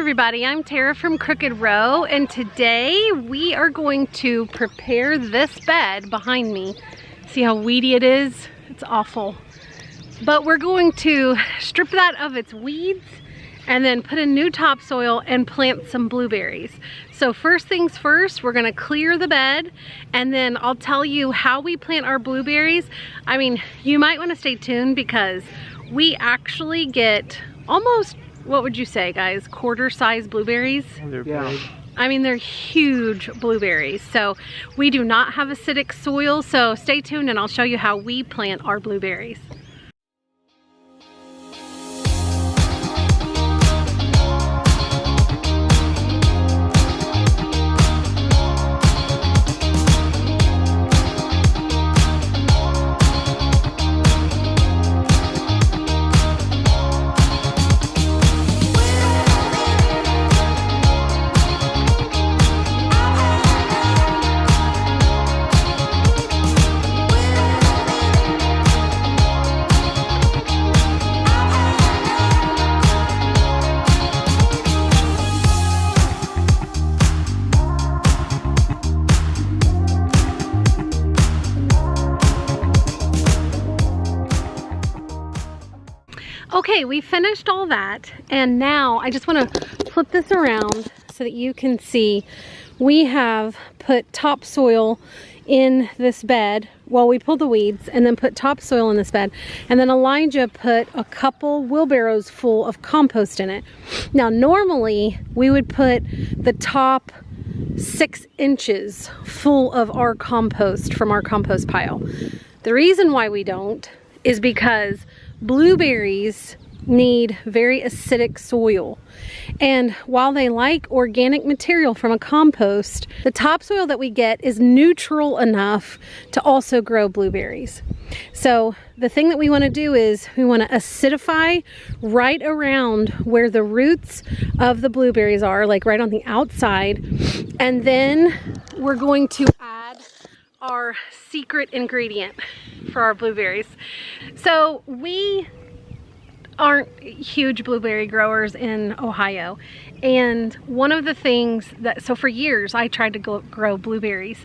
everybody, I'm Tara from Crooked Row, and today we are going to prepare this bed behind me. See how weedy it is? It's awful. But we're going to strip that of its weeds and then put in new topsoil and plant some blueberries. So first things first, we're gonna clear the bed, and then I'll tell you how we plant our blueberries. I mean, you might wanna stay tuned because we actually get almost, what would you say, guys? Quarter-size blueberries? They're big. I mean, they're huge blueberries. So we do not have acidic soil, so stay tuned and I'll show you how we plant our blueberries. Okay, we finished all that, and now I just want to flip this around so that you can see we have put topsoil in this bed. Well, we pulled the weeds and then put topsoil in this bed, and then Elijah put a couple wheelbarrows full of compost in it. Now normally we would put the top 6 inches full of our compost from our compost pile. The reason why we don't is because blueberries need very acidic soil, and while they like organic material from a compost, the topsoil that we get is neutral enough to also grow blueberries. So the thing that we want to do is we want to acidify right around where the roots of the blueberries are, like right on the outside, and then we're going to add our secret ingredient for our blueberries. So we aren't huge blueberry growers in Ohio, and one of the things that, so for years I tried to grow blueberries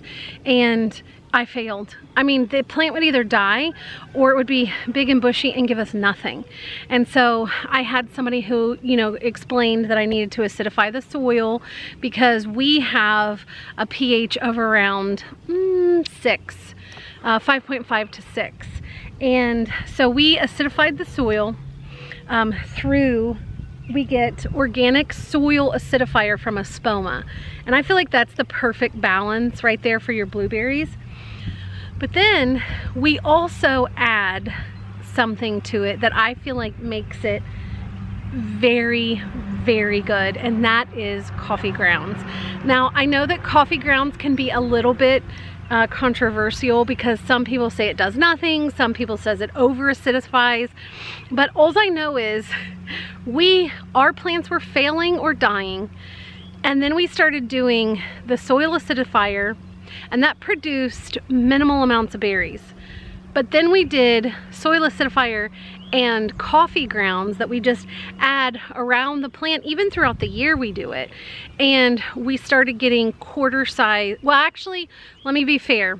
and I failed. I mean, the plant would either die or it would be big and bushy and give us nothing. And so I had somebody who, you know, explained that I needed to acidify the soil because we have a pH of around 6, 5.5 to 6. And so we acidified the soil we get organic soil acidifier from a spoma. And I feel like that's the perfect balance right there for your blueberries. But then we also add something to it that I feel like makes it very, very good, and that is coffee grounds. Now, I know that coffee grounds can be a little bit controversial because some people say it does nothing, some people says it over acidifies, but all I know is our plants were failing or dying, and then we started doing the soil acidifier, and that produced minimal amounts of berries. But then we did soil acidifier and coffee grounds that we just add around the plant. Even throughout the year we do it. And we started getting quarter size. Well, actually, let me be fair.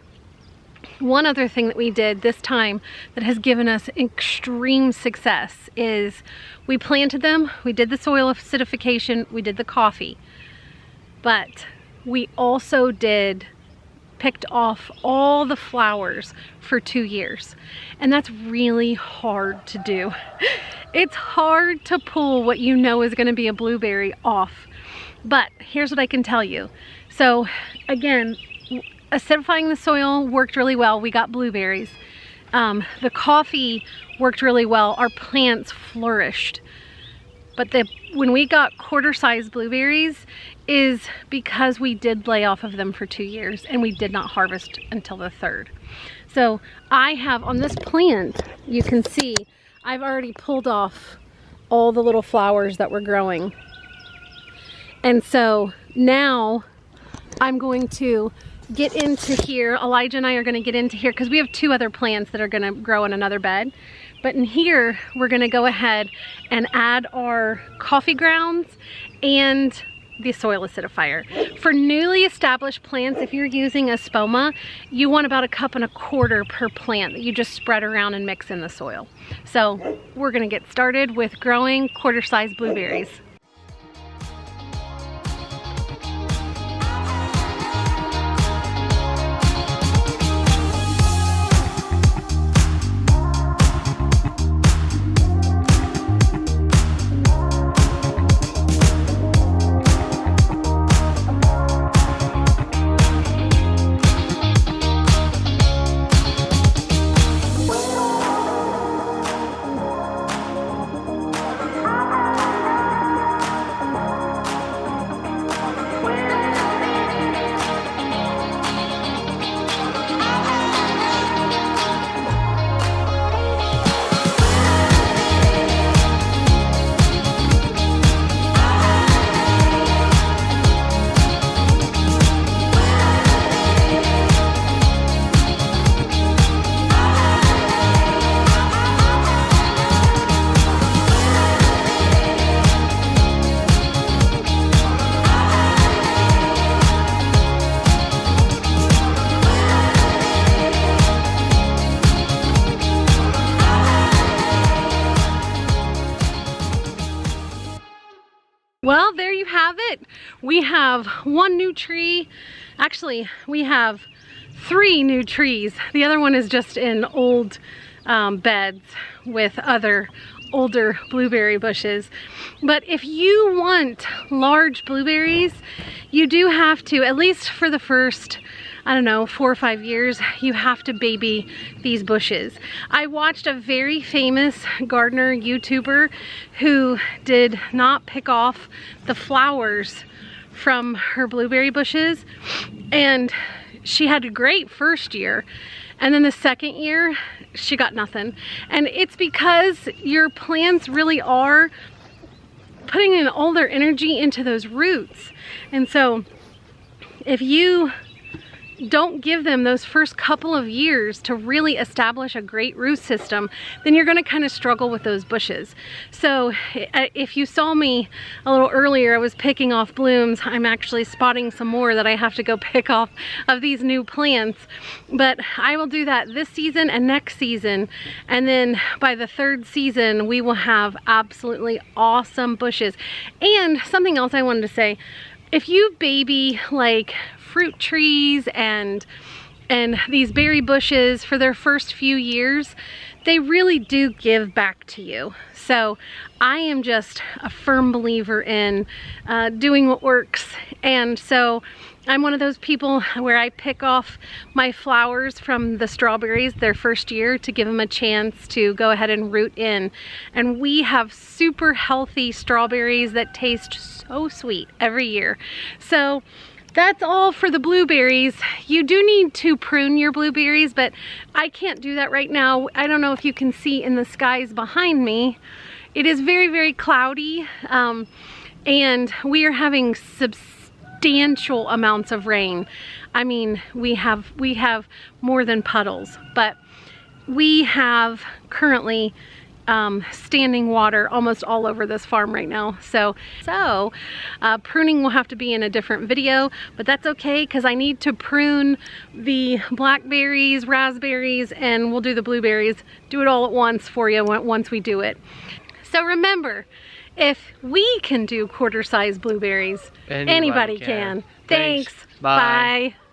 One other thing that we did this time that has given us extreme success is we planted them, we did the soil acidification, we did the coffee. But we also picked off all the flowers for 2 years, and that's really hard to do. It's hard to pull what you know is going to be a blueberry off, but here's what I can tell you. So again, acidifying the soil worked really well. We got blueberries. The coffee worked really well. Our plants flourished. But when we got quarter-size blueberries is because we did lay off of them for 2 years and we did not harvest until the 3rd. So I have on this plant, you can see, I've already pulled off all the little flowers that were growing. And so now I'm going to get into here. Elijah and I are going to get into here because we have 2 other plants that are going to grow in another bed. But in here, we're gonna go ahead and add our coffee grounds and the soil acidifier. For newly established plants, if you're using a spoma, you want about 1.25 cups per plant that you just spread around and mix in the soil. So we're gonna get started with growing quarter-sized blueberries. Well, there you have it. We have one new tree. Actually, we have 3 new trees. The other one is just in old beds with other older blueberry bushes. But if you want large blueberries, you do have to, at least for the first, I don't know, 4 or 5 years, you have to baby these bushes. I watched a very famous gardener YouTuber who did not pick off the flowers from her blueberry bushes, and she had a great first year, and then the second year she got nothing. And it's because your plants really are putting in all their energy into those roots. And so if you don't give them those first couple of years to really establish a great root system, then you're going to kind of struggle with those bushes. So if you saw me a little earlier, I was picking off blooms. I'm actually spotting some more that I have to go pick off of these new plants, but I will do that this season and next season, and then by the 3rd season we will have absolutely awesome bushes. And something else I wanted to say, if you baby like fruit trees and these berry bushes for their first few years, they really do give back to you. So I am just a firm believer in doing what works. And so I'm one of those people where I pick off my flowers from the strawberries their first year to give them a chance to go ahead and root in. And we have super healthy strawberries that taste so sweet every year. So that's all for the blueberries. You do need to prune your blueberries, but I can't do that right now. I don't know if you can see in the skies behind me. It is very, very cloudy, and we are having substantial amounts of rain. I mean, we have more than puddles, but we have currently standing water almost all over this farm right now. So pruning will have to be in a different video, but that's okay because I need to prune the blackberries, raspberries, and we'll do the blueberries. Do it all at once for you once we do it. So remember, if we can do quarter-sized blueberries, anybody can. Thanks. Bye.